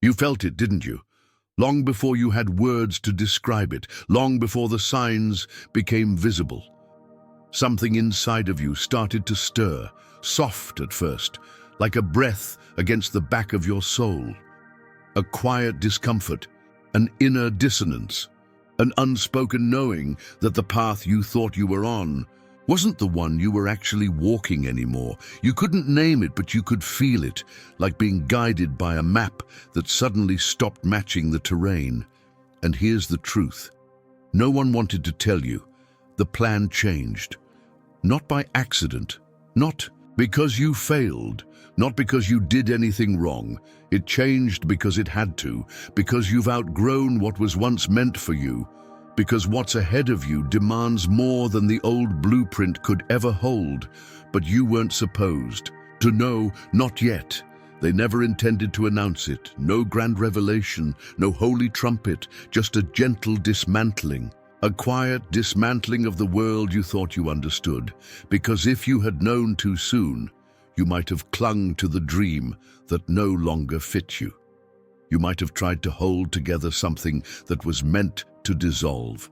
You felt it, didn't you? Long before you had words to describe it, long before the signs became visible. Something inside of you started to stir, soft at first, like a breath against the back of your soul. A quiet discomfort, an inner dissonance, an unspoken knowing that the path you thought you were on wasn't the one you were actually walking anymore. You couldn't name it, but you could feel it, like being guided by a map that suddenly stopped matching the terrain. And here's the truth. No one wanted to tell you. The plan changed. Not by accident, not because you failed, not because you did anything wrong. It changed because it had to, because you've outgrown what was once meant for you, because what's ahead of you demands more than the old blueprint could ever hold. But you weren't supposed to know, not yet. They never intended to announce it. No grand revelation, no holy trumpet, just a gentle dismantling. A quiet dismantling of the world you thought you understood. Because if you had known too soon, you might have clung to the dream that no longer fit you. You might have tried to hold together something that was meant to dissolve.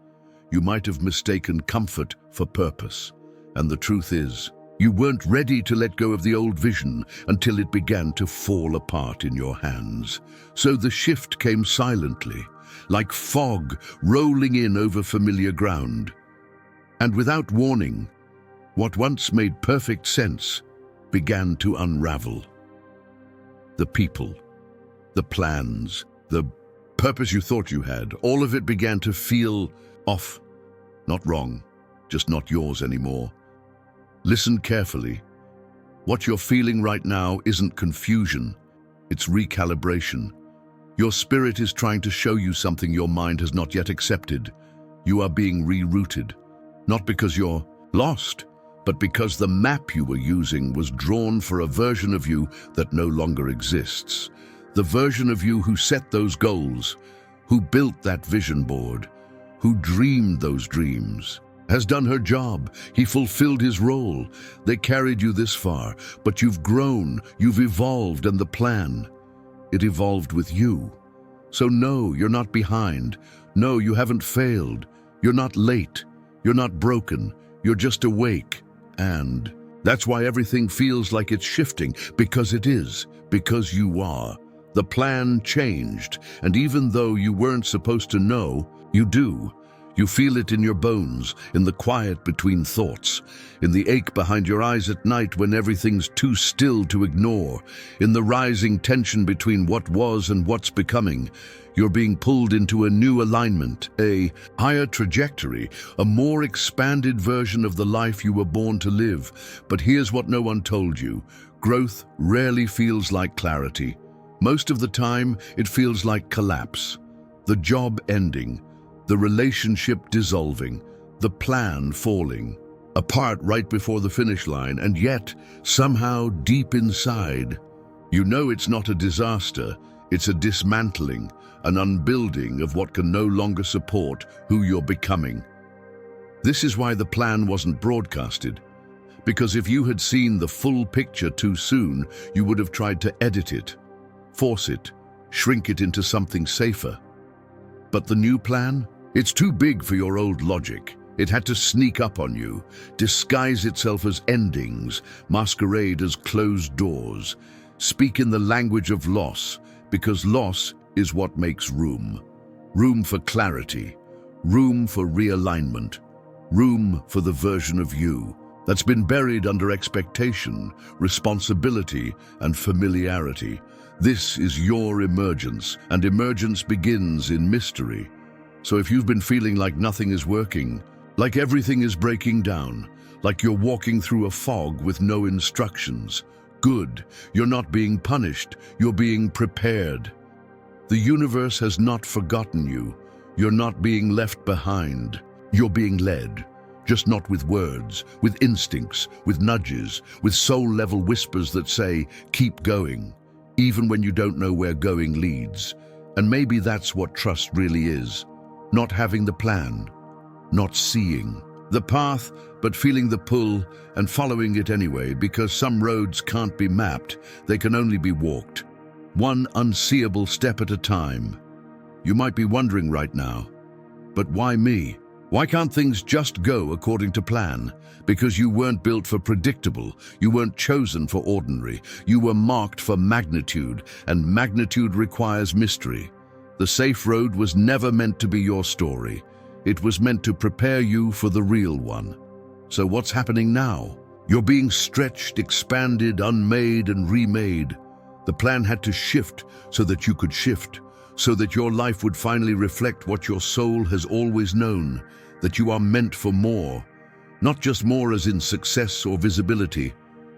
You might have mistaken comfort for purpose. And the truth is, you weren't ready to let go of the old vision until it began to fall apart in your hands. So the shift came silently, like fog rolling in over familiar ground. And without warning, what once made perfect sense began to unravel. The people, the plans, the purpose you thought you had, all of it began to feel off. Not wrong, just not yours anymore. Listen carefully. What you're feeling right now isn't confusion, it's recalibration. Your spirit is trying to show you something your mind has not yet accepted. You are being rerouted, not because you're lost, but because the map you were using was drawn for a version of you that no longer exists. The version of you who set those goals, who built that vision board, who dreamed those dreams, has done her job. He fulfilled his role. They carried you this far, but you've grown, you've evolved, and the plan, it evolved with you. So no, you're not behind. No, you haven't failed. You're not late. You're not broken. You're just awake. And that's why everything feels like it's shifting, because it is, because you are. The plan changed, and even though you weren't supposed to know, you do. You feel it in your bones, in the quiet between thoughts, in the ache behind your eyes at night when everything's too still to ignore, in the rising tension between what was and what's becoming. You're being pulled into a new alignment, a higher trajectory, a more expanded version of the life you were born to live. But here's what no one told you. Growth rarely feels like clarity. Most of the time, it feels like collapse. The job ending, the relationship dissolving, the plan falling apart right before the finish line, and yet, somehow deep inside, you know it's not a disaster, it's a dismantling, an unbuilding of what can no longer support who you're becoming. This is why the plan wasn't broadcasted, because if you had seen the full picture too soon, you would have tried to edit it, force it, shrink it into something safer. But the new plan? It's too big for your old logic. It had to sneak up on you, disguise itself as endings, masquerade as closed doors, speak in the language of loss, because loss is what makes room. Room for clarity, room for realignment, room for the version of you that's been buried under expectation, responsibility, and familiarity. This is your emergence, and emergence begins in mystery. So if you've been feeling like nothing is working, like everything is breaking down, like you're walking through a fog with no instructions, good, you're not being punished, you're being prepared. The universe has not forgotten you. You're not being left behind. You're being led, just not with words, with instincts, with nudges, with soul-level whispers that say, keep going, even when you don't know where going leads. And maybe that's what trust really is. Not having the plan, not seeing the path, but feeling the pull and following it anyway, because some roads can't be mapped, they can only be walked. one unseeable step at a time. You might be wondering right now, but why me? Why can't things just go according to plan? Because you weren't built for predictable, you weren't chosen for ordinary, you were marked for magnitude, and magnitude requires mystery. The safe road was never meant to be your story. It was meant to prepare you for the real one. So what's happening now? You're being stretched, expanded, unmade, and remade. The plan had to shift so that you could shift, so that your life would finally reflect what your soul has always known, that you are meant for more. Not just more as in success or visibility,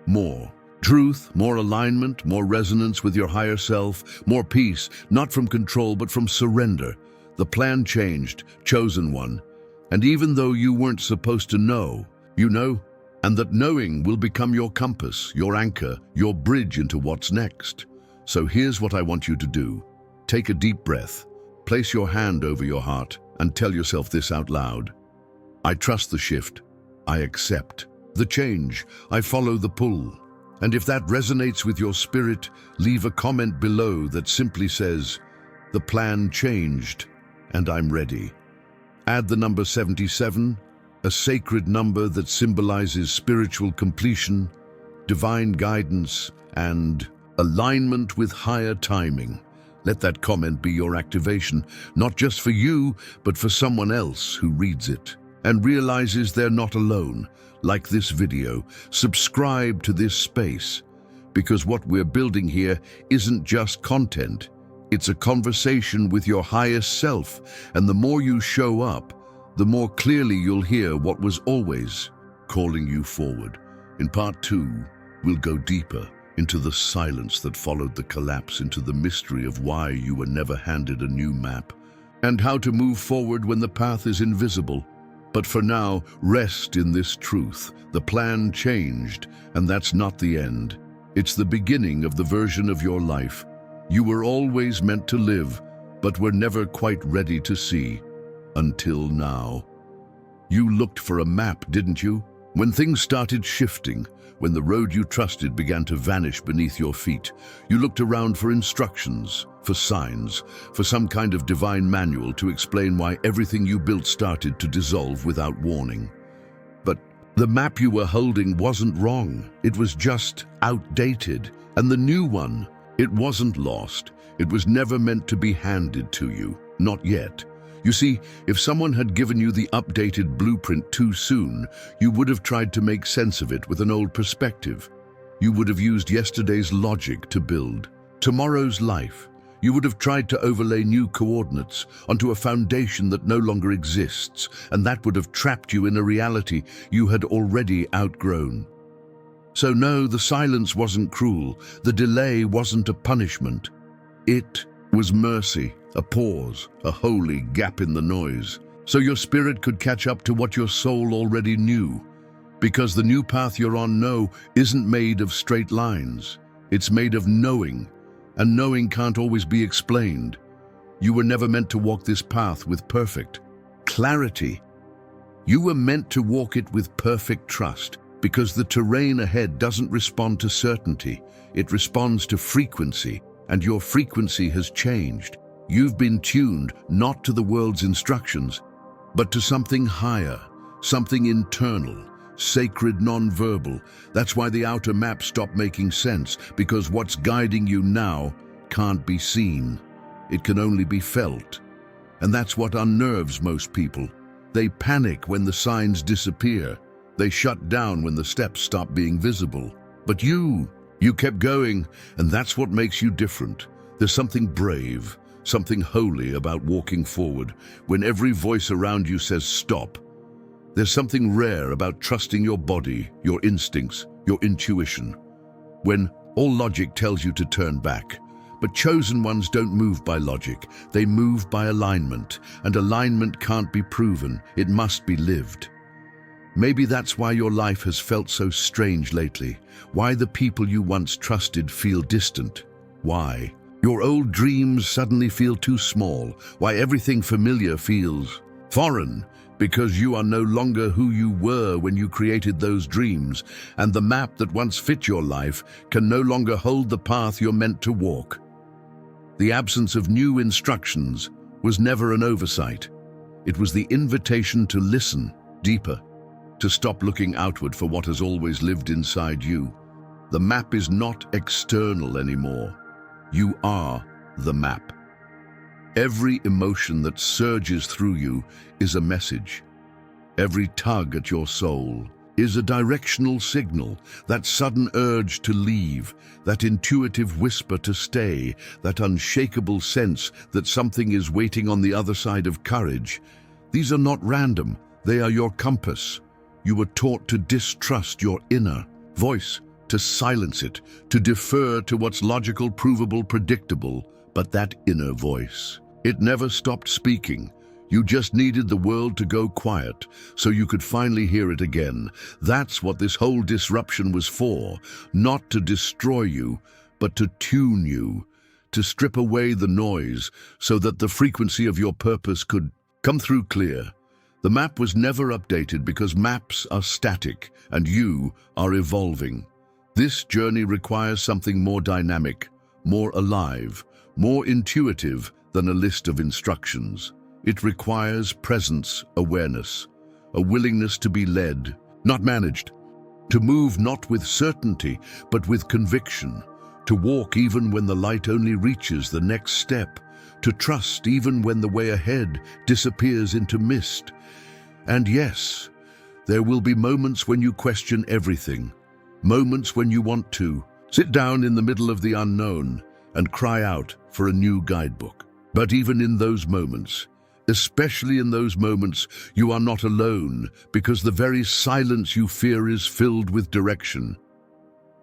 more. Truth, more alignment, more resonance with your higher self, more peace, not from control but from surrender. The plan changed, chosen one. And even though you weren't supposed to know, you know, and that knowing will become your compass, your anchor, your bridge into what's next. So here's what I want you to do. Take a deep breath, place your hand over your heart, and tell yourself this out loud. I trust the shift. I accept the change. I follow the pull. And if that resonates with your spirit, leave a comment below that simply says, the plan changed, and I'm ready. Add the number 77, a sacred number that symbolizes spiritual completion, divine guidance, and alignment with higher timing. Let that comment be your activation, not just for you, but for someone else who reads it and realizes they're not alone. Like this video, subscribe to this space, because what we're building here isn't just content. It's a conversation with your highest self, and the more you show up, the more clearly you'll hear what was always calling you forward. In part 2, we'll go deeper into the silence that followed the collapse, into the mystery of why you were never handed a new map, and how to move forward when the path is invisible. But for now, rest in this truth. The plan changed, and that's not the end. It's the beginning of the version of your life you were always meant to live, but were never quite ready to see. Until now. You looked for a map, didn't you? When things started shifting, when the road you trusted began to vanish beneath your feet, you looked around for instructions, for signs, for some kind of divine manual to explain why everything you built started to dissolve without warning. But the map you were holding wasn't wrong. It was just outdated. And the new one, it wasn't lost. It was never meant to be handed to you. Not yet. You see, if someone had given you the updated blueprint too soon, you would have tried to make sense of it with an old perspective. You would have used yesterday's logic to build tomorrow's life. You would have tried to overlay new coordinates onto a foundation that no longer exists, and that would have trapped you in a reality you had already outgrown. So no, the silence wasn't cruel. The delay wasn't a punishment. It was mercy. A pause, a holy gap in the noise, so your spirit could catch up to what your soul already knew. Because the new path you're on isn't made of straight lines. It's made of knowing, and knowing can't always be explained. You were never meant to walk this path with perfect clarity. You were meant to walk it with perfect trust, because the terrain ahead doesn't respond to certainty. It responds to frequency, and your frequency has changed. You've been tuned not to the world's instructions, but to something higher, something internal, sacred, non-verbal. That's why the outer map stopped making sense, because what's guiding you now can't be seen. It can only be felt. And that's what unnerves most people. They panic when the signs disappear. They shut down when the steps stop being visible. But you kept going, and that's what makes you different. There's something brave, something holy about walking forward when every voice around you says stop. There's something rare about trusting your body, your instincts, your intuition, when all logic tells you to turn back. But chosen ones don't move by logic, they move by alignment, and alignment can't be proven, it must be lived. Maybe that's why your life has felt so strange lately, why the people you once trusted feel distant, why your old dreams suddenly feel too small, why everything familiar feels foreign, because you are no longer who you were when you created those dreams, and the map that once fit your life can no longer hold the path you're meant to walk. The absence of new instructions was never an oversight. It was the invitation to listen deeper, to stop looking outward for what has always lived inside you. The map is not external anymore. You are the map. Every emotion that surges through you is a message. Every tug at your soul is a directional signal, that sudden urge to leave, that intuitive whisper to stay, that unshakable sense that something is waiting on the other side of courage. These are not random, they are your compass. You were taught to distrust your inner voice, to silence it, to defer to what's logical, provable, predictable. But that inner voice, it never stopped speaking. You just needed the world to go quiet so you could finally hear it again. That's what this whole disruption was for. Not to destroy you, but to tune you, to strip away the noise so that the frequency of your purpose could come through clear. The map was never updated because maps are static and you are evolving. This journey requires something more dynamic, more alive, more intuitive than a list of instructions. It requires presence, awareness, a willingness to be led, not managed, to move not with certainty, but with conviction, to walk even when the light only reaches the next step, to trust even when the way ahead disappears into mist. And yes, there will be moments when you question everything, moments when you want to sit down in the middle of the unknown and cry out for a new guidebook. But even in those moments, especially in those moments, you are not alone, because the very silence you fear is filled with direction.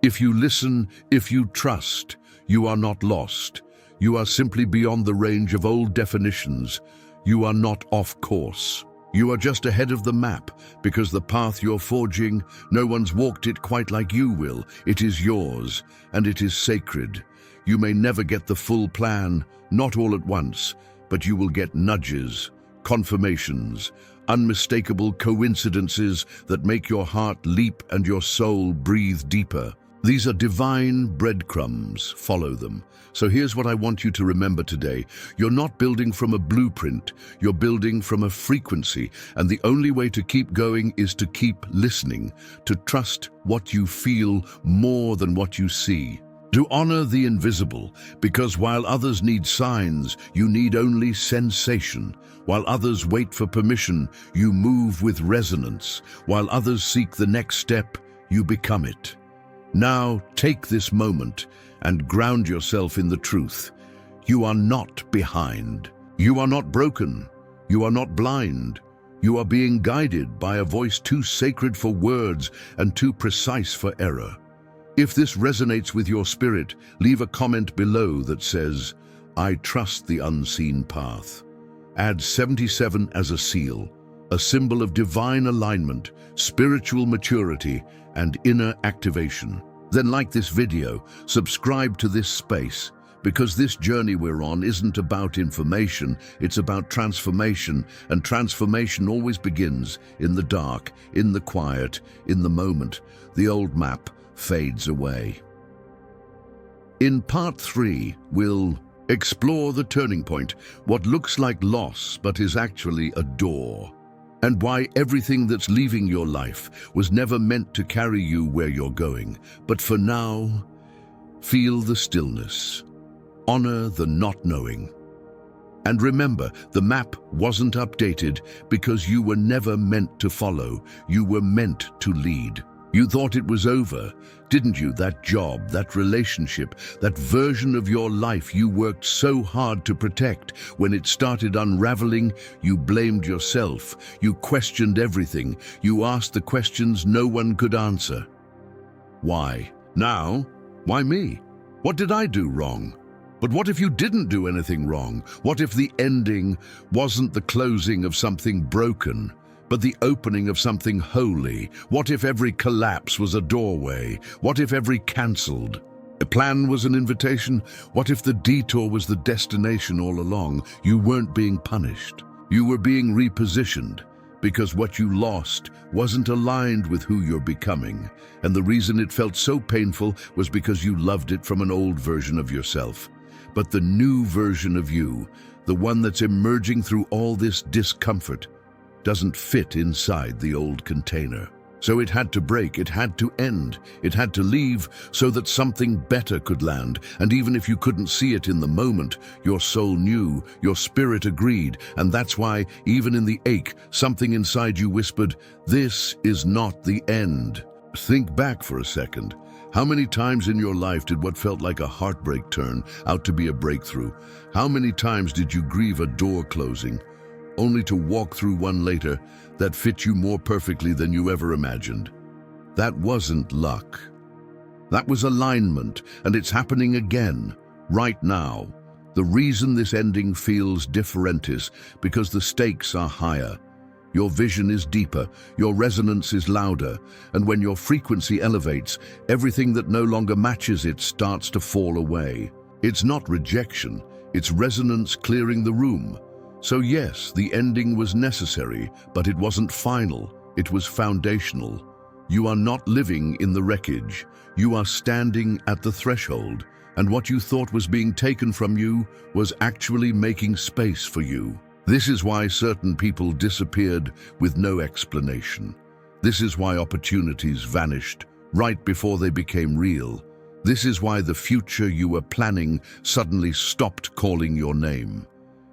If you listen, if you trust, you are not lost. You are simply beyond the range of old definitions. You are not off course. You are just ahead of the map, because the path you're forging, no one's walked it quite like you will. It is yours, and it is sacred. You may never get the full plan, not all at once, but you will get nudges, confirmations, unmistakable coincidences that make your heart leap and your soul breathe deeper. These are divine breadcrumbs. Follow them. So here's what I want you to remember today. You're not building from a blueprint. You're building from a frequency. And the only way to keep going is to keep listening, to trust what you feel more than what you see. To honor the invisible, because while others need signs, you need only sensation. While others wait for permission, you move with resonance. While others seek the next step, you become it. Now, take this moment and ground yourself in the truth. You are not behind. You are not broken. You are not blind. You are being guided by a voice too sacred for words and too precise for error. If this resonates with your spirit, leave a comment below that says, "I trust the unseen path." Add 77 as a seal, a symbol of divine alignment, spiritual maturity, and inner activation. Then like this video, subscribe to this space, because this journey we're on isn't about information, it's about transformation, and transformation always begins in the dark, in the quiet, in the moment. The old map fades away. In part 3, we'll explore the turning point, what looks like loss but is actually a door, and why everything that's leaving your life was never meant to carry you where you're going. But for now, feel the stillness, honor the not knowing, and remember, the map wasn't updated because you were never meant to follow, you were meant to lead. You thought it was over, didn't you? That job, that relationship, that version of your life you worked so hard to protect. When it started unraveling, you blamed yourself. You questioned everything. You asked the questions no one could answer. Why? Now? Why me? What did I do wrong? But what if you didn't do anything wrong? What if the ending wasn't the closing of something broken, but the opening of something holy? What if every collapse was a doorway? What if every cancelled plan was an invitation? What if the detour was the destination all along? You weren't being punished. You were being repositioned, because what you lost wasn't aligned with who you're becoming. And the reason it felt so painful was because you loved it from an old version of yourself. But the new version of you, the one that's emerging through all this discomfort, doesn't fit inside the old container. So it had to break, it had to end, it had to leave so that something better could land. And even if you couldn't see it in the moment, your soul knew, your spirit agreed. And that's why, even in the ache, something inside you whispered, "This is not the end." Think back for a second. How many times in your life did what felt like a heartbreak turn out to be a breakthrough? How many times did you grieve a door closing, only to walk through one later that fit you more perfectly than you ever imagined? That wasn't luck. That was alignment, and it's happening again, right now. The reason this ending feels different is because the stakes are higher. Your vision is deeper, your resonance is louder, and when your frequency elevates, everything that no longer matches it starts to fall away. It's not rejection, it's resonance clearing the room. So yes, the ending was necessary, but it wasn't final, it was foundational. You are not living in the wreckage, you are standing at the threshold, and what you thought was being taken from you was actually making space for you. This is why certain people disappeared with no explanation. This is why opportunities vanished right before they became real. This is why the future you were planning suddenly stopped calling your name.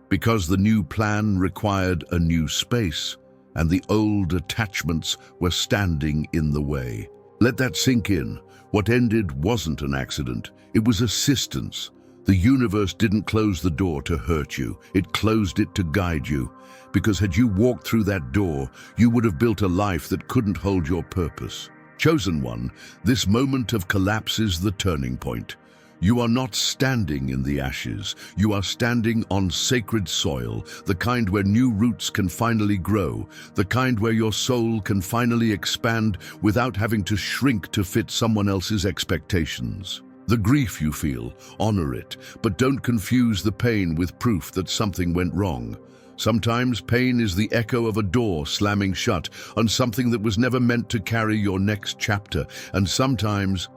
Because the new plan required a new space, and the old attachments were standing in the way. Let that sink in. What ended wasn't an accident, it was assistance. The universe didn't close the door to hurt you, it closed it to guide you. Because had you walked through that door, you would have built a life that couldn't hold your purpose. Chosen one, this moment of collapse is the turning point. You are not standing in the ashes, you are standing on sacred soil, the kind where new roots can finally grow, the kind where your soul can finally expand without having to shrink to fit someone else's expectations. The grief you feel, honor it, but don't confuse the pain with proof that something went wrong. Sometimes pain is the echo of a door slamming shut on something that was never meant to carry your next chapter, and sometimes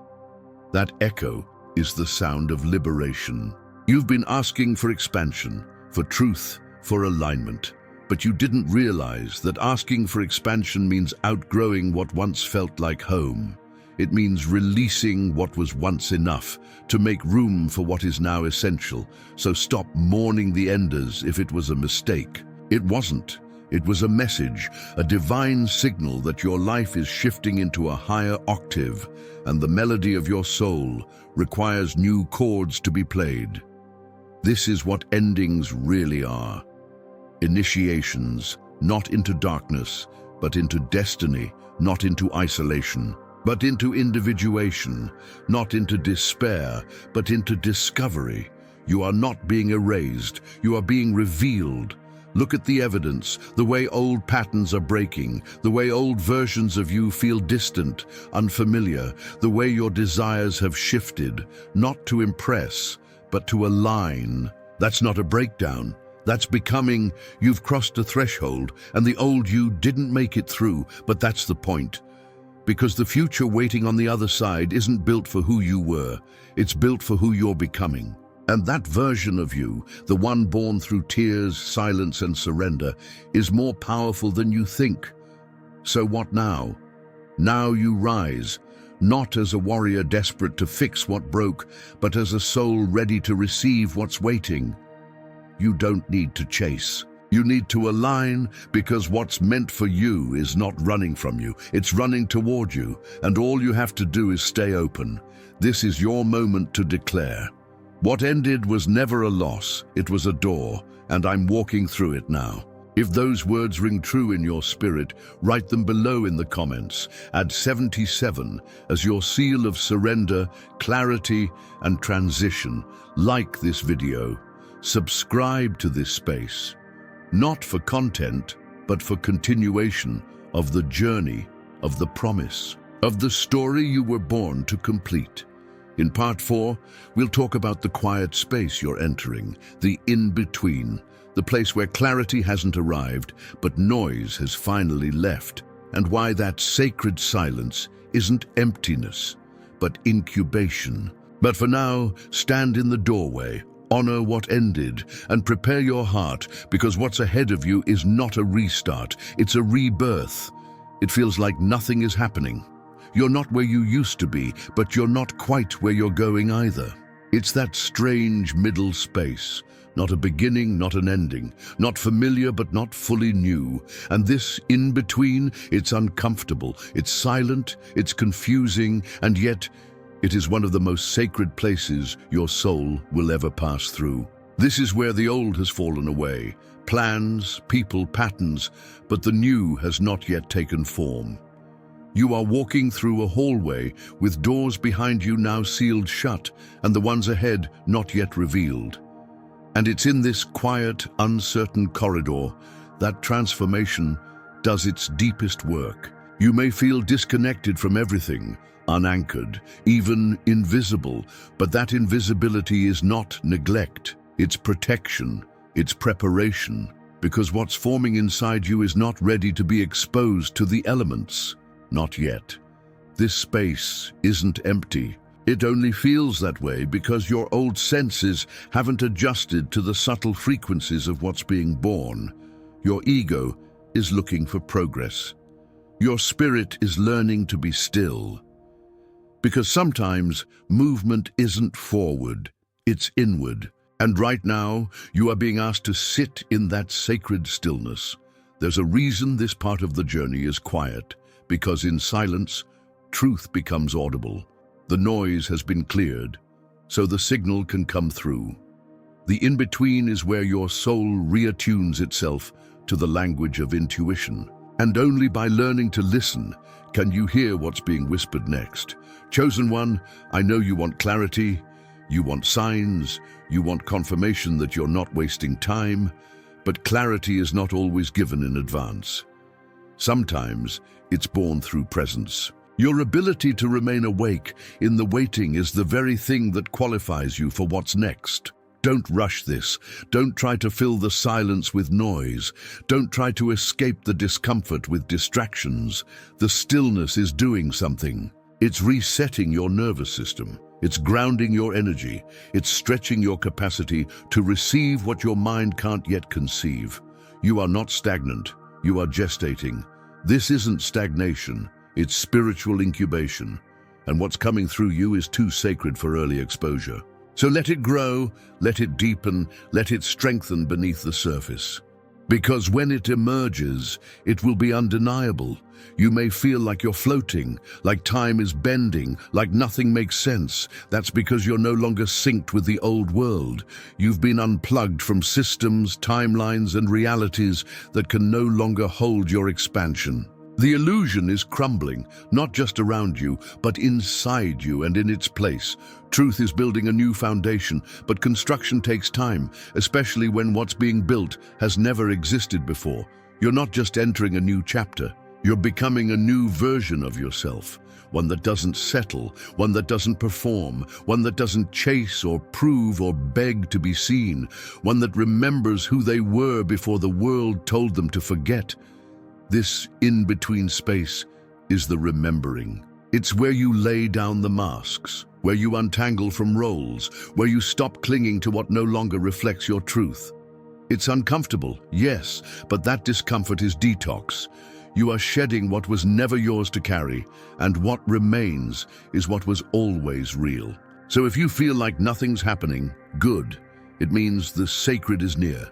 that echo is the sound of liberation. You've been asking for expansion, for truth, for alignment, but you didn't realize that asking for expansion means outgrowing what once felt like home. It means releasing what was once enough to make room for what is now essential. So stop mourning the enders if it was a mistake. It wasn't. It was a message, a divine signal that your life is shifting into a higher octave, and the melody of your soul requires new chords to be played. This is what endings really are. Initiations, not into darkness, but into destiny, not into isolation, but into individuation, not into despair, but into discovery. You are not being erased, you are being revealed. Look at the evidence, the way old patterns are breaking, the way old versions of you feel distant, unfamiliar, the way your desires have shifted, not to impress, but to align. That's not a breakdown. That's becoming. You've crossed a threshold, and the old you didn't make it through, but that's the point. Because the future waiting on the other side isn't built for who you were, it's built for who you're becoming. And that version of you, the one born through tears, silence, and surrender, is more powerful than you think. So what now? Now you rise, not as a warrior desperate to fix what broke, but as a soul ready to receive what's waiting. You don't need to chase. You need to align, because what's meant for you is not running from you, it's running toward you, and all you have to do is stay open. This is your moment to declare. What ended was never a loss, it was a door, and I'm walking through it now. If those words ring true in your spirit, write them below in the comments. Add 77 as your seal of surrender, clarity, and transition. Like this video. Subscribe to this space. Not for content, but for continuation of the journey, of the promise, of the story you were born to complete. In part 4, we'll talk about the quiet space you're entering, the in-between, the place where clarity hasn't arrived, but noise has finally left, and why that sacred silence isn't emptiness, but incubation. But for now, stand in the doorway, Honor what ended and prepare your heart, because what's ahead of you is not a restart, it's a rebirth. It feels like nothing is happening. You're not where you used to be, but you're not quite where you're going either. It's that strange middle space. Not a beginning, not an ending. Not familiar, but not fully new. And this in-between, it's uncomfortable, it's silent, it's confusing, and yet it is one of the most sacred places your soul will ever pass through. This is where the old has fallen away. Plans, people, patterns, but the new has not yet taken form. You are walking through a hallway with doors behind you now sealed shut and the ones ahead not yet revealed. And it's in this quiet, uncertain corridor that transformation does its deepest work. You may feel disconnected from everything, unanchored, even invisible, but that invisibility is not neglect. It's protection, it's preparation, because what's forming inside you is not ready to be exposed to the elements. Not yet. This space isn't empty. It only feels that way because your old senses haven't adjusted to the subtle frequencies of what's being born. Your ego is looking for progress. Your spirit is learning to be still. Because sometimes movement isn't forward, it's inward. And right now, you are being asked to sit in that sacred stillness. There's a reason this part of the journey is quiet, because in silence, truth becomes audible. The noise has been cleared, so the signal can come through. The in-between is where your soul reattunes itself to the language of intuition. And only by learning to listen can you hear what's being whispered next. Chosen one, I know you want clarity, you want signs, you want confirmation that you're not wasting time, but clarity is not always given in advance. Sometimes it's born through presence. Your ability to remain awake in the waiting is the very thing that qualifies you for what's next. Don't rush this. Don't try to fill the silence with noise. Don't try to escape the discomfort with distractions. The stillness is doing something. It's resetting your nervous system. It's grounding your energy. It's stretching your capacity to receive what your mind can't yet conceive. You are not stagnant. You are gestating. This isn't stagnation. It's spiritual incubation, and what's coming through you is too sacred for early exposure. So let it grow, let it deepen, let it strengthen beneath the surface. Because when it emerges, it will be undeniable. You may feel like you're floating, like time is bending, like nothing makes sense. That's because you're no longer synced with the old world. You've been unplugged from systems, timelines, and realities that can no longer hold your expansion. The illusion is crumbling, not just around you, but inside you and in its place. Truth is building a new foundation, but construction takes time, especially when what's being built has never existed before. You're not just entering a new chapter, you're becoming a new version of yourself. One that doesn't settle, one that doesn't perform, one that doesn't chase or prove or beg to be seen, one that remembers who they were before the world told them to forget. This in-between space is the remembering. It's where you lay down the masks, where you untangle from roles, where you stop clinging to what no longer reflects your truth. It's uncomfortable, yes, but that discomfort is detox. You are shedding what was never yours to carry, and what remains is what was always real. So if you feel like nothing's happening, good. It means the sacred is near,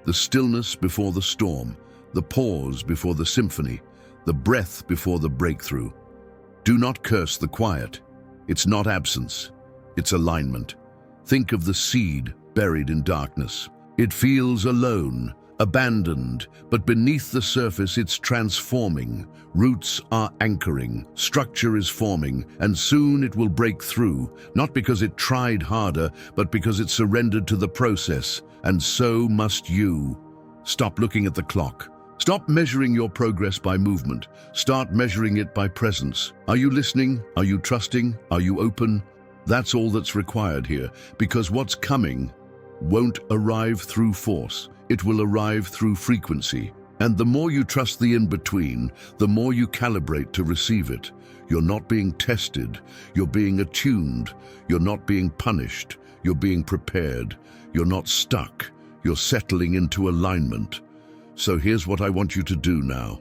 the stillness before the storm, the pause before the symphony, the breath before the breakthrough. Do not curse the quiet. It's not absence, it's alignment. Think of the seed buried in darkness. It feels alone, abandoned, but beneath the surface it's transforming. Roots are anchoring, structure is forming, and soon it will break through, not because it tried harder, but because it surrendered to the process. And so must you. Stop looking at the clock. Stop measuring your progress by movement. Start measuring it by presence. Are you listening? Are you trusting? Are you open? That's all that's required here, because what's coming won't arrive through force. It will arrive through frequency. And the more you trust the in-between, the more you calibrate to receive it. You're not being tested. You're being attuned. You're not being punished. You're being prepared. You're not stuck. You're settling into alignment. So here's what I want you to do now.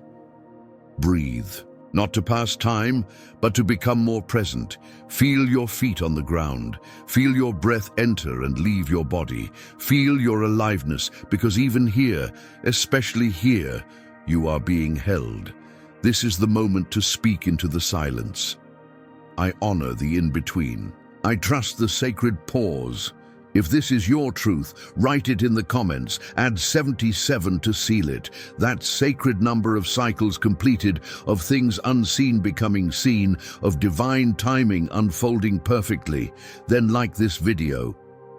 Breathe. Not to pass time, but to become more present. Feel your feet on the ground. Feel your breath enter and leave your body. Feel your aliveness, because even here, especially here, you are being held. This is the moment to speak into the silence. I honor the in-between. I trust the sacred pause. If this is your truth, write it in the comments. Add 77 to seal it. That sacred number of cycles completed, of things unseen becoming seen, of divine timing unfolding perfectly. Then like this video.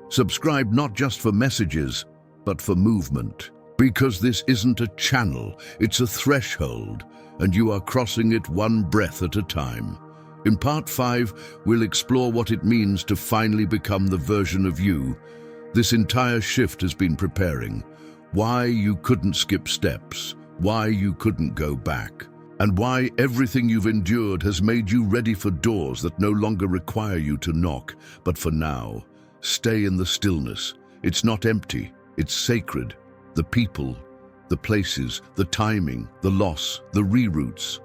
Subscribe not just for messages, but for movement. Because this isn't a channel, it's a threshold, and you are crossing it one breath at a time. In part 5, we'll explore what it means to finally become the version of you this entire shift has been preparing. Why you couldn't skip steps, why you couldn't go back, and why everything you've endured has made you ready for doors that no longer require you to knock. But for now, stay in the stillness. It's not empty, it's sacred. The people, the places, the timing, the loss, the reroutes.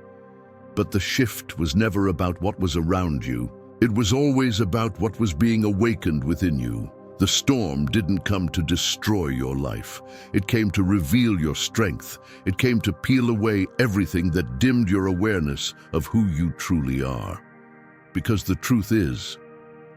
But the shift was never about what was around you. It was always about what was being awakened within you. The storm didn't come to destroy your life. It came to reveal your strength. It came to peel away everything that dimmed your awareness of who you truly are. Because the truth is,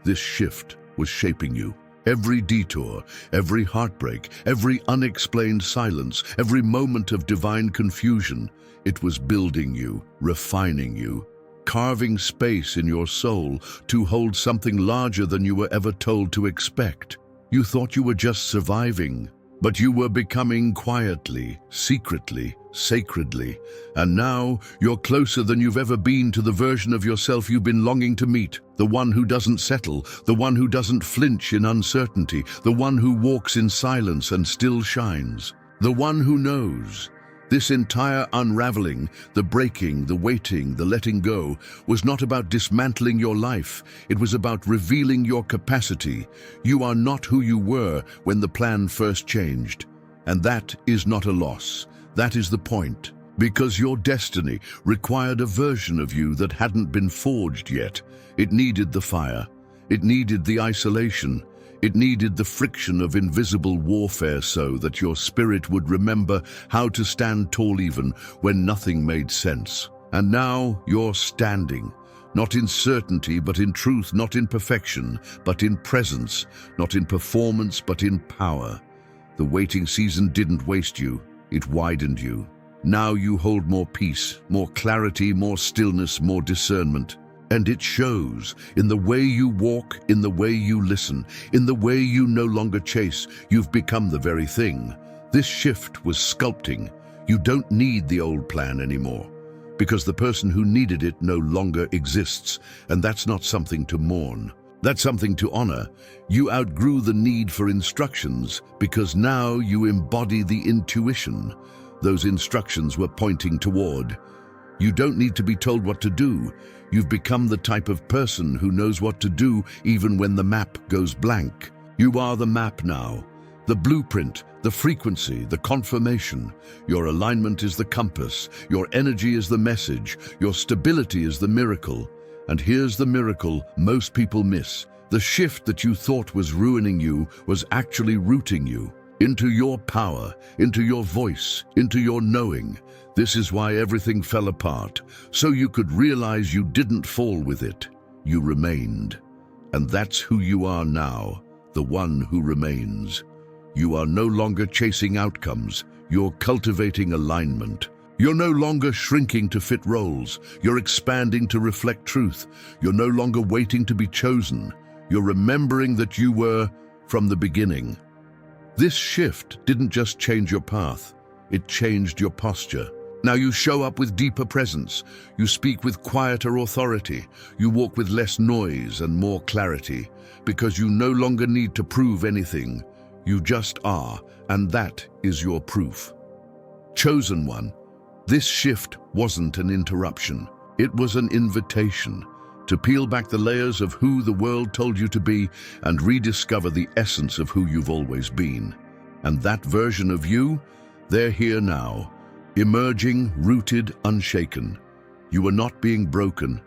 this shift was shaping you. Every detour, every heartbreak, every unexplained silence, every moment of divine confusion, it was building you, refining you, carving space in your soul to hold something larger than you were ever told to expect. You thought you were just surviving, but you were becoming quietly, secretly, sacredly. And now you're closer than you've ever been to the version of yourself you've been longing to meet. The one who doesn't settle, the one who doesn't flinch in uncertainty, the one who walks in silence and still shines, the one who knows. This entire unraveling, the breaking, the waiting, the letting go, was not about dismantling your life. It was about revealing your capacity. You are not who you were when the plan first changed. And that is not a loss. That is the point. Because your destiny required a version of you that hadn't been forged yet. It needed the fire. It needed the isolation. It needed the friction of invisible warfare so that your spirit would remember how to stand tall even when nothing made sense. And now you're standing, not in certainty but in truth, not in perfection but in presence, not in performance but in power. The waiting season didn't waste you, it widened you. Now you hold more peace, more clarity, more stillness, more discernment. And it shows in the way you walk, in the way you listen, in the way you no longer chase. You've become the very thing. This shift was sculpting. You don't need the old plan anymore, because the person who needed it no longer exists. And that's not something to mourn. That's something to honor. You outgrew the need for instructions because now you embody the intuition those instructions were pointing toward. You don't need to be told what to do. You've become the type of person who knows what to do even when the map goes blank. You are the map now, the blueprint, the frequency, the confirmation. Your alignment is the compass, your energy is the message, your stability is the miracle. And here's the miracle most people miss. The shift that you thought was ruining you was actually rooting you into your power, into your voice, into your knowing. This is why everything fell apart, so you could realize you didn't fall with it. You remained. And that's who you are now, the one who remains. You are no longer chasing outcomes, you're cultivating alignment. You're no longer shrinking to fit roles, you're expanding to reflect truth. You're no longer waiting to be chosen, you're remembering that you were from the beginning. This shift didn't just change your path, it changed your posture. Now you show up with deeper presence, you speak with quieter authority, you walk with less noise and more clarity, because you no longer need to prove anything. You just are, and that is your proof. Chosen one, this shift wasn't an interruption, it was an invitation. to peel back the layers of who the world told you to be and rediscover the essence of who you've always been. And that version of you, they're here now, emerging, rooted, unshaken. You were not being broken,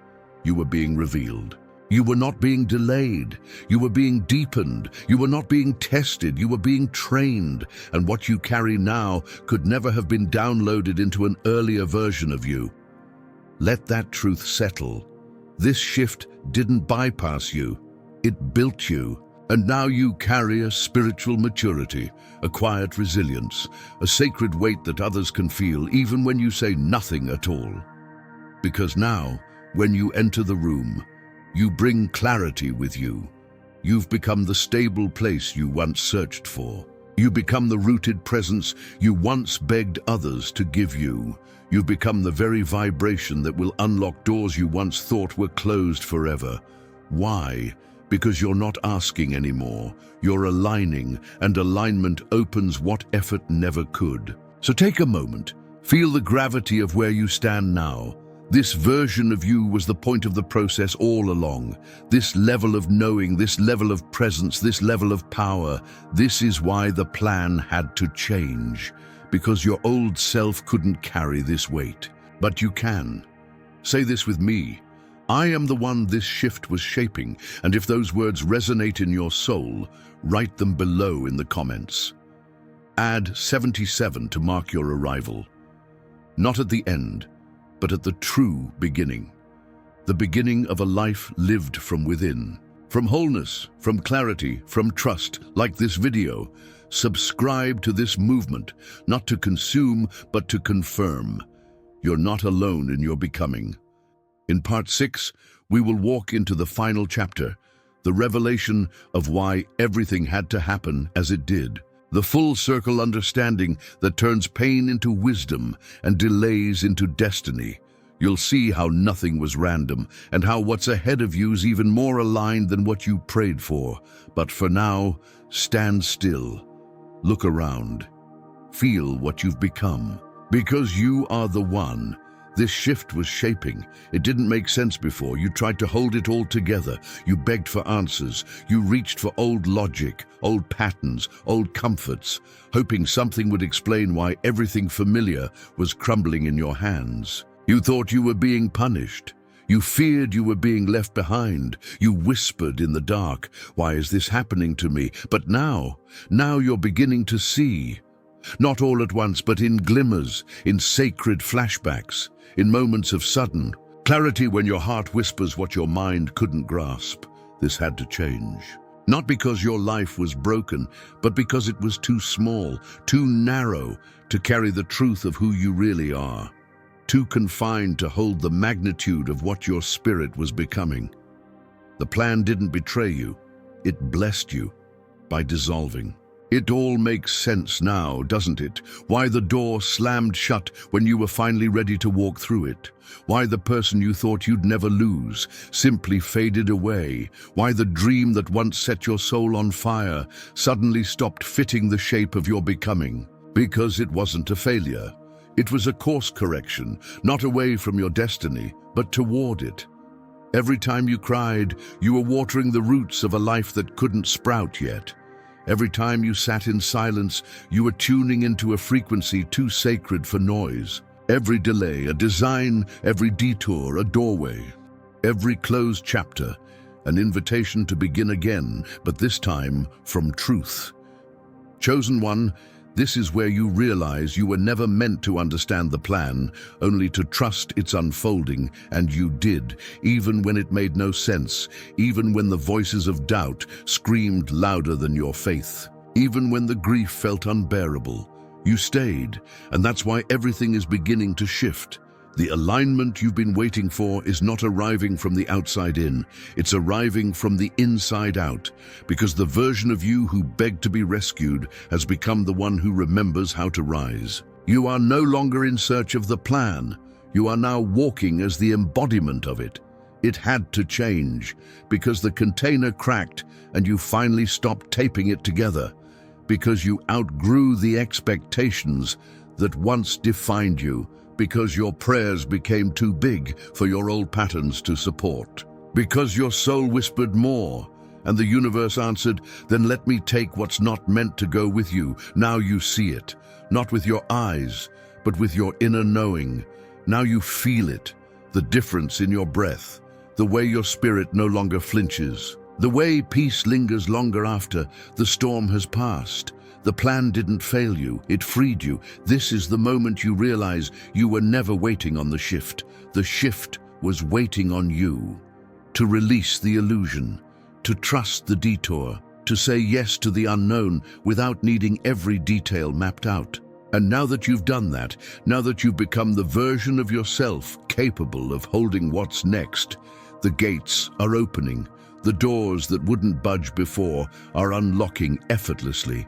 you were being revealed. You were not being delayed, you were being deepened. You were not being tested, you were being trained. And what you carry now could never have been downloaded into an earlier version of you. Let that truth settle. This shift didn't bypass you, it built you. And now you carry a spiritual maturity, a quiet resilience, a sacred weight that others can feel even when you say nothing at all. Because now, when you enter the room, you bring clarity with you. You've become the stable place you once searched for. You become the rooted presence you once begged others to give you. You've become the very vibration that will unlock doors you once thought were closed forever. Why? Because you're not asking anymore. You're aligning, and alignment opens what effort never could. So take a moment. Feel the gravity of where you stand now. This version of you was the point of the process all along. This level of knowing, this level of presence, this level of power. This is why the plan had to change. Because your old self couldn't carry this weight. But you can. Say this with me. I am the one this shift was shaping, and if those words resonate in your soul, write them below in the comments. Add 77 to mark your arrival. Not at the end, but at the true beginning. The beginning of a life lived from within. From wholeness, from clarity, from trust, like this video. Subscribe to this movement, not to consume, but to confirm. You're not alone in your becoming. In part 6, we will walk into the final chapter, the revelation of why everything had to happen as it did. The full circle understanding that turns pain into wisdom and delays into destiny. You'll see how nothing was random and how what's ahead of you is even more aligned than what you prayed for. But for now, stand still. Look around. Feel what you've become. Because you are the one. This shift was shaping. It didn't make sense before. You tried to hold it all together. You begged for answers. You reached for old logic, old patterns, old comforts, hoping something would explain why everything familiar was crumbling in your hands. You thought you were being punished. You feared you were being left behind. You whispered in the dark, "Why is this happening to me?" But now you're beginning to see. Not all at once, but in glimmers, in sacred flashbacks, in moments of sudden clarity when your heart whispers what your mind couldn't grasp. This had to change. Not because your life was broken, but because it was too small, too narrow to carry the truth of who you really are. Too confined to hold the magnitude of what your spirit was becoming. The plan didn't betray you, it blessed you by dissolving. It all makes sense now, doesn't it? Why the door slammed shut when you were finally ready to walk through it. Why the person you thought you'd never lose simply faded away. Why the dream that once set your soul on fire suddenly stopped fitting the shape of your becoming. Because it wasn't a failure. It was a course correction, not away from your destiny, but toward it. Every time you cried, you were watering the roots of a life that couldn't sprout yet. Every time you sat in silence, you were tuning into a frequency too sacred for noise. Every delay, a design, every detour, a doorway. Every closed chapter, an invitation to begin again, but this time from truth. Chosen one, this is where you realize you were never meant to understand the plan, only to trust its unfolding, and you did, even when it made no sense, even when the voices of doubt screamed louder than your faith, even when the grief felt unbearable. You stayed, and that's why everything is beginning to shift. The alignment you've been waiting for is not arriving from the outside in, it's arriving from the inside out, because the version of you who begged to be rescued has become the one who remembers how to rise. You are no longer in search of the plan, you are now walking as the embodiment of it. It had to change, because the container cracked and you finally stopped taping it together, because you outgrew the expectations that once defined you, because your prayers became too big for your old patterns to support. Because your soul whispered more, and the universe answered, then let me take what's not meant to go with you. Now you see it, not with your eyes, but with your inner knowing. Now you feel it, the difference in your breath, the way your spirit no longer flinches, the way peace lingers longer after the storm has passed. The plan didn't fail you, it freed you. This is the moment you realize you were never waiting on the shift. The shift was waiting on you. To release the illusion, to trust the detour, to say yes to the unknown without needing every detail mapped out. And now that you've done that, now that you've become the version of yourself capable of holding what's next, the gates are opening. The doors that wouldn't budge before are unlocking effortlessly.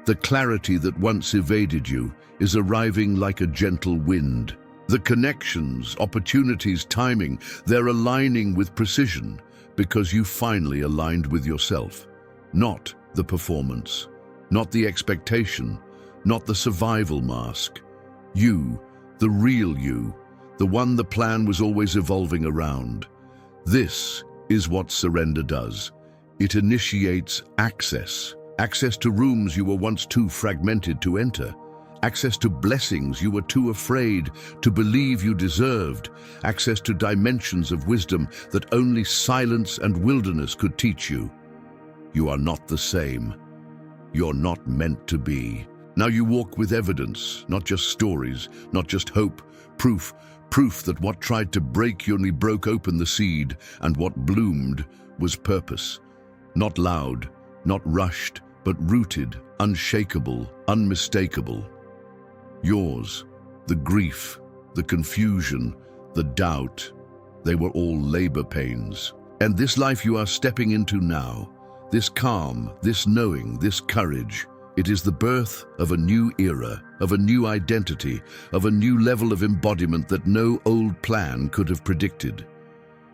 The clarity that once evaded you is arriving like a gentle wind. The connections, opportunities, timing, they're aligning with precision because you finally aligned with yourself. Not the performance, not the expectation, not the survival mask. You, the real you, the one the plan was always evolving around. This is what surrender does. It initiates access. Access to rooms you were once too fragmented to enter. Access to blessings you were too afraid to believe you deserved. Access to dimensions of wisdom that only silence and wilderness could teach you. You are not the same. You're not meant to be. Now you walk with evidence, not just stories, not just hope, proof that what tried to break you only broke open the seed, and what bloomed was purpose. Not loud, not rushed, but rooted, unshakable, unmistakable. Yours, the grief, the confusion, the doubt, they were all labor pains. And this life you are stepping into now, this calm, this knowing, this courage, it is the birth of a new era, of a new identity, of a new level of embodiment that no old plan could have predicted.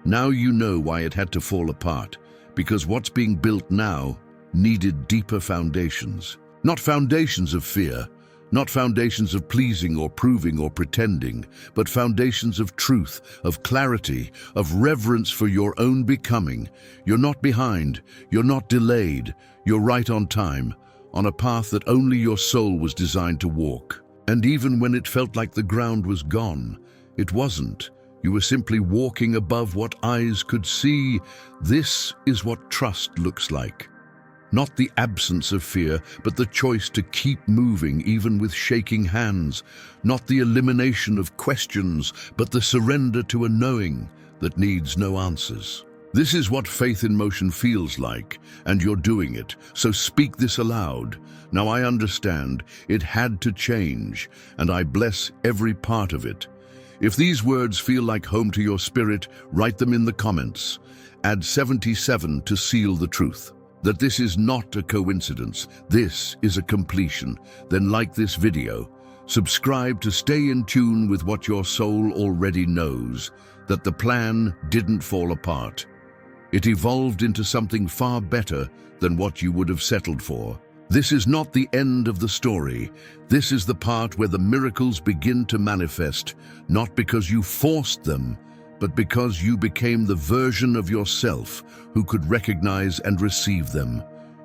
Now you know why it had to fall apart, because what's being built now needed deeper foundations. Not foundations of fear, not foundations of pleasing or proving or pretending, but foundations of truth, of clarity, of reverence for your own becoming. You're not behind, you're not delayed, you're right on time, on a path that only your soul was designed to walk. And even when it felt like the ground was gone, it wasn't. You were simply walking above what eyes could see. This is what trust looks like. Not the absence of fear, but the choice to keep moving even with shaking hands. Not the elimination of questions, but the surrender to a knowing that needs no answers. This is what faith in motion feels like, and you're doing it. So speak this aloud. Now I understand it had to change, and I bless every part of it. If these words feel like home to your spirit, write them in the comments. Add 77 to seal the truth. That this is not a coincidence, this is a completion. Then like this video, subscribe to stay in tune with what your soul already knows, that the plan didn't fall apart. It evolved into something far better than what you would have settled for. This is not the end of the story. This is the part where the miracles begin to manifest, not because you forced them, but because you became the version of yourself who could recognize and receive them.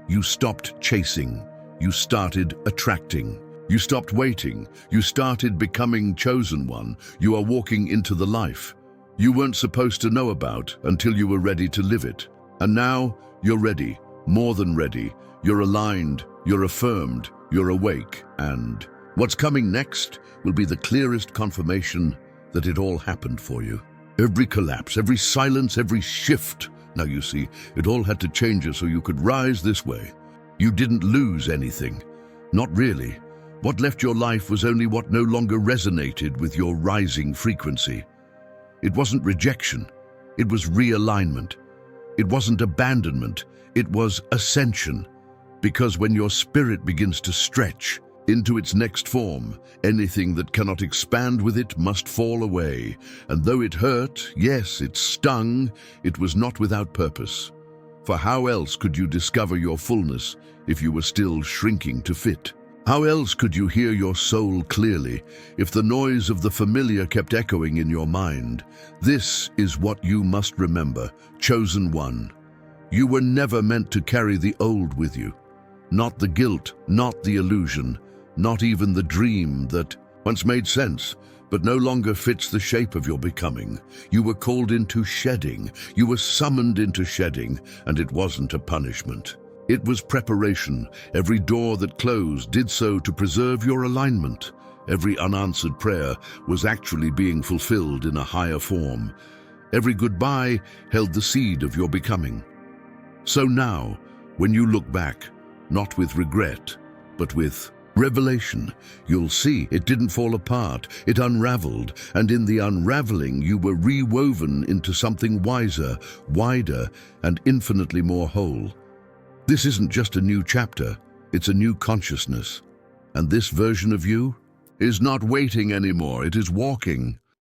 You stopped chasing. You started attracting. You stopped waiting. You started becoming chosen one. You are walking into the life you weren't supposed to know about until you were ready to live it. And now you're ready, more than ready. You're aligned, you're affirmed, you're awake. And what's coming next will be the clearest confirmation that it all happened for you. Every collapse, every silence, every shift. Now you see, it all had to change so you could rise this way. You didn't lose anything. Not really. What left your life was only what no longer resonated with your rising frequency. It wasn't rejection. It was realignment. It wasn't abandonment. It was ascension. Because when your spirit begins to stretch into its next form, anything that cannot expand with it must fall away. And though it hurt, yes, it stung, it was not without purpose. For how else could you discover your fullness if you were still shrinking to fit? How else could you hear your soul clearly if the noise of the familiar kept echoing in your mind? This is what you must remember, chosen one. You were never meant to carry the old with you. Not the guilt, not the illusion, not even the dream that once made sense, but no longer fits the shape of your becoming. You were called into shedding. You were summoned into shedding, and it wasn't a punishment. It was preparation. Every door that closed did so to preserve your alignment. Every unanswered prayer was actually being fulfilled in a higher form. Every goodbye held the seed of your becoming. So now, when you look back, not with regret, but with revelation, you'll see it didn't fall apart, it unraveled, and in the unraveling you were rewoven into something wiser, wider, and infinitely more whole. This isn't just a new chapter, it's a new consciousness. And this version of you is not waiting anymore, it is walking.